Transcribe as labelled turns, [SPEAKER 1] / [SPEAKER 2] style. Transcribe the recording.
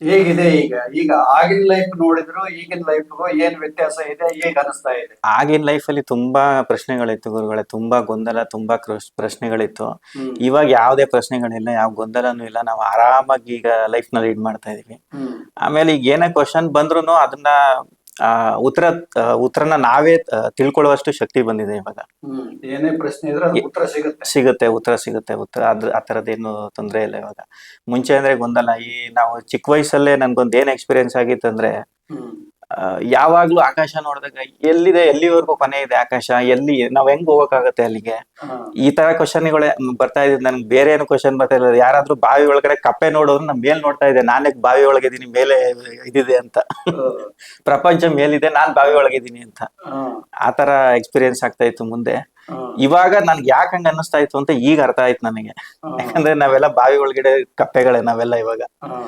[SPEAKER 1] ಹೇಗಿದೆ ಈಗ? ಈಗ ಆಗಿನ ಲೈಫ್ ನೋಡಿದ್ರು ಈಗಿನ ಲೈಫ್ಗೂ ಏನ್ ವ್ಯತ್ಯಾಸ ಇದೆ? ಈಗ ಅನಿಸ್ತಾ ಇದೆ.
[SPEAKER 2] ಆಗಿನ ಲೈಫಲ್ಲಿ ತುಂಬಾ ಪ್ರಶ್ನೆಗಳಿತ್ತು ಗುರುಗಳೇ, ತುಂಬಾ ಗೊಂದಲ, ತುಂಬಾ ಪ್ರಶ್ನೆಗಳಿತ್ತು.
[SPEAKER 1] ಹ್ಮ್
[SPEAKER 2] ಇವಾಗ ಯಾವುದೇ ಪ್ರಶ್ನೆಗಳಿಲ್ಲ, ಯಾವ ಗೊಂದಲನೂ ಇಲ್ಲ. ನಾವು ಆರಾಮಾಗಿ ಈಗ ಲೈಫ್ ನ ಲೀಡ್ ಮಾಡ್ತಾ ಇದೀವಿ.
[SPEAKER 1] ಹ್ಮ್
[SPEAKER 2] ಆಮೇಲೆ ಈಗ ಏನೇ ಕ್ವಶನ್ ಬಂದ್ರು ಅದನ್ನ ಆ ಉತ್ತರ ಉತ್ತರನ ನಾವೇ ತಿಳ್ಕೊಳ್ಳುವಷ್ಟು ಶಕ್ತಿ ಬಂದಿದೆ ಇವಾಗ.
[SPEAKER 1] ಹ್ಮ್ ಏನೇ ಪ್ರಶ್ನೆ ಇದ್ರೆ ಅದು ಉತ್ತರ ಸಿಗುತ್ತೆ.
[SPEAKER 2] ಉತ್ತರ ಸಿಗುತ್ತೆ. ಆ ತರದ್ದೇನು ತೊಂದರೆ ಇಲ್ಲ ಇವಾಗ. ಮುಂಚೆ ಅಂದ್ರೆ ಗೊಂದಲ. ನಾವು ಚಿಕ್ಕ ವಯಸ್ಸಲ್ಲೇ ನನ್ಗೊಂದ್ ಏನ್ ಎಕ್ಸ್ಪೀರಿಯನ್ಸ್ ಆಗಿತ್ತು ಅಂದ್ರೆ,
[SPEAKER 1] ಹ್ಮ್
[SPEAKER 2] ಯಾವಾಗ್ಲೂ ಆಕಾಶ ನೋಡಿದಾಗ ಎಲ್ಲಿದೆ, ಎಲ್ಲಿವರೆಗೂ ಕೊನೆ ಇದೆ ಆಕಾಶ, ಎಲ್ಲಿ ನಾವ್ ಹೆಂಗ್ ಹೋಗಕ್ಕಾಗತ್ತೆ ಅಲ್ಲಿಗೆ,
[SPEAKER 1] ಹಾ
[SPEAKER 2] ಈ ತರ ಕ್ವಶನ್ಗಳೇ ಬರ್ತಾ ಇದ್. ನನ್ಗೆ ಬೇರೆ ಏನು ಕ್ವಶನ್ ಬರ್ತಾ ಇಲ್ಲ. ಯಾರಾದ್ರೂ ಬಾವಿ ಒಳಗಡೆ ಕಪ್ಪೆ ನೋಡೋರು ನಮ್ ಮೇಲ್ ನೋಡ್ತಾ ಇದೆ, ನಾನೇ ಬಾವಿ ಒಳಗಿದ್ದೀನಿ, ಮೇಲೆ ಇದಿದೆ ಅಂತ. ಪ್ರಪಂಚ ಮೇಲಿದೆ, ನಾನ್ ಬಾವಿ ಒಳಗಿದ್ದೀನಿ ಅಂತ.
[SPEAKER 1] ಹಾ
[SPEAKER 2] ಆತರ ಎಕ್ಸ್ಪೀರಿಯನ್ಸ್ ಆಗ್ತಾ ಇತ್ತು ಮುಂದೆ.
[SPEAKER 1] ಹಾ
[SPEAKER 2] ಇವಾಗ ನನ್ಗೆ ಯಾಕೆ ಹಂಗ ಅನ್ನಿಸ್ತಾ ಇತ್ತು ಅಂತ ಈಗ ಅರ್ಥ ಆಯ್ತು ನನಗೆ.
[SPEAKER 1] ಹಾ
[SPEAKER 2] ಯಾಕಂದ್ರೆ ನಾವೆಲ್ಲ ಬಾವಿ ಒಳಗಡೆ ಕಪ್ಪೆಗಳೇ ನಾವೆಲ್ಲ ಇವಾಗ.
[SPEAKER 1] ಹಾ